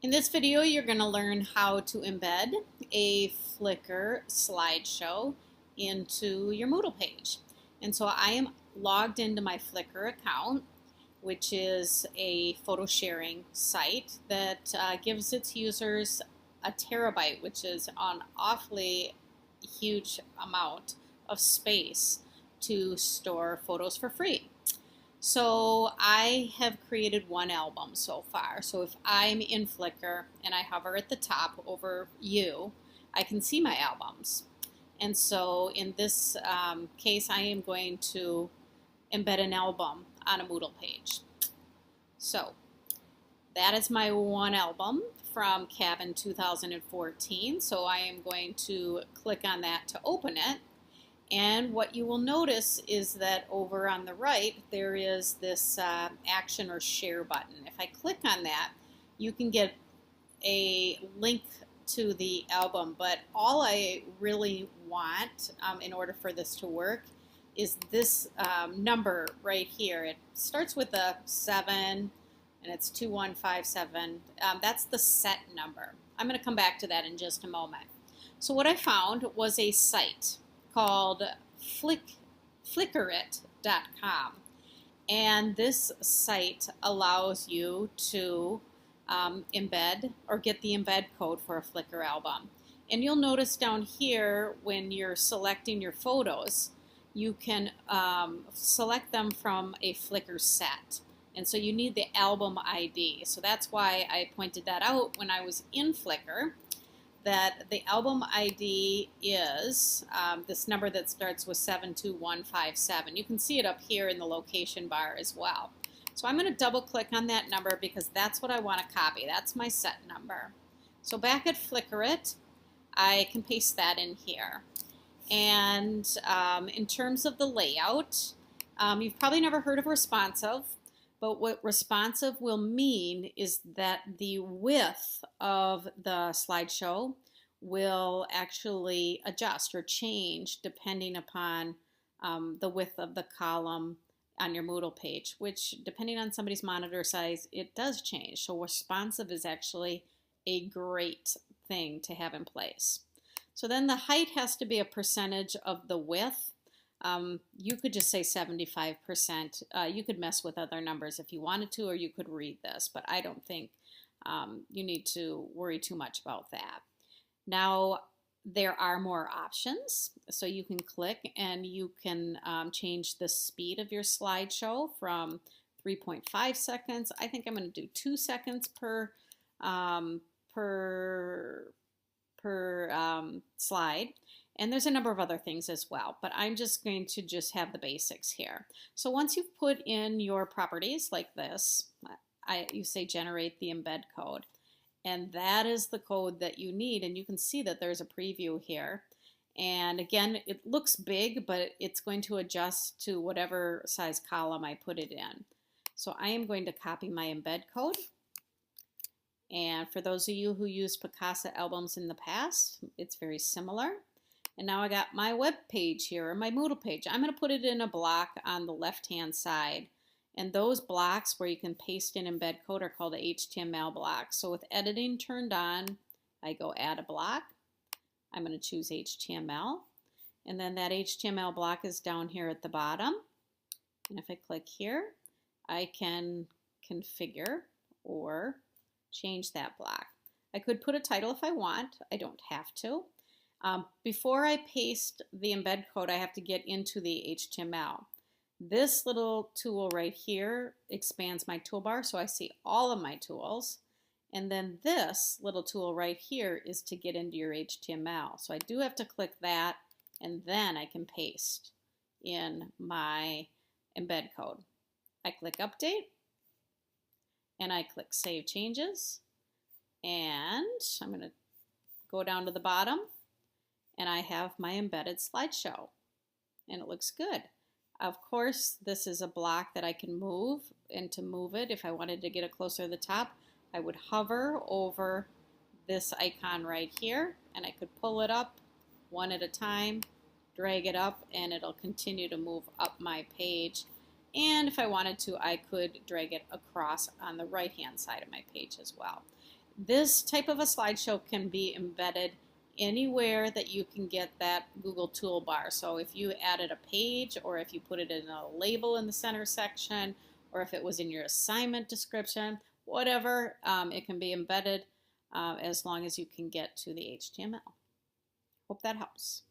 In this video, you're going to learn how to embed a Flickr slideshow into your Moodle page. And so I am logged into my Flickr account, which is a photo sharing site that gives its users a terabyte, which is an awfully huge amount of space to store photos for free. So I have created one album so far. So if I'm in Flickr and I hover at the top over you, I can see my albums. And so in this case, I am going to embed an album on a Moodle page. So that is my one album from Cabin 2014. So I am going to click on that to open it. And what you will notice is that over on the right, there is this action or share button. If I click on that, you can get a link to the album. But all I really want in order for this to work is this number right here. It starts with a 7 and it's 2157. That's the set number. I'm going to come back to that in just a moment. So what I found was a site called Flickerit.com, and this site allows you to embed or get the embed code for a Flickr album. And you'll notice down here when you're selecting your photos, you can select them from a Flickr set. And so you need the album ID. So that's why I pointed that out when I was in Flickr, that the album ID is this number that starts with 72157. You can see it up here in the location bar as well. So I'm going to double click on that number because that's what I want to copy. That's my set number. So back at Flickerit, I can paste that in here. And in terms of the layout, you've probably never heard of responsive. But what responsive will mean is that the width of the slideshow will actually adjust or change depending upon the width of the column on your Moodle page, which depending on somebody's monitor size, it does change. So responsive is actually a great thing to have in place. So then the height has to be a percentage of the width. You could just say 75%. You could mess with other numbers if you wanted to, or you could read this, but I don't think you need to worry too much about that. Now, there are more options. So you can click and you can change the speed of your slideshow from 3.5 seconds. I think I'm going to do 2 seconds per slide. And there's a number of other things as well, but I'm just going to just have the basics here. So once you've put in your properties like this, you say generate the embed code. And that is the code that you need. And you can see that there's a preview here. And again, it looks big, but it's going to adjust to whatever size column I put it in. So I am going to copy my embed code. And for those of you who used Picasa albums in the past, it's very similar. And now I got my web page here, or my Moodle page. I'm going to put it in a block on the left-hand side. And those blocks where you can paste in embed code are called HTML blocks. So with editing turned on, I go add a block. I'm going to choose HTML. And then that HTML block is down here at the bottom. And if I click here, I can configure or change that block. I could put a title if I want. I don't have to. Before I paste the embed code, I have to get into the HTML. This little tool right here expands my toolbar so I see all of my tools. And then this little tool right here is to get into your HTML. So I do have to click that, and then I can paste in my embed code. I click Update, and I click Save Changes. And I'm going to go down to the bottom. And I have my embedded slideshow, and it looks good. Of course, this is a block that I can move, and to move it, if I wanted to get it closer to the top, I would hover over this icon right here, and I could pull it up one at a time, drag it up, and it'll continue to move up my page. And if I wanted to, I could drag it across on the right-hand side of my page as well. This type of a slideshow can be embedded anywhere that you can get that Google toolbar. So if you added a page, or if you put it in a label in the center section, or if it was in your assignment description, whatever, it can be embedded as long as you can get to the HTML. Hope that helps.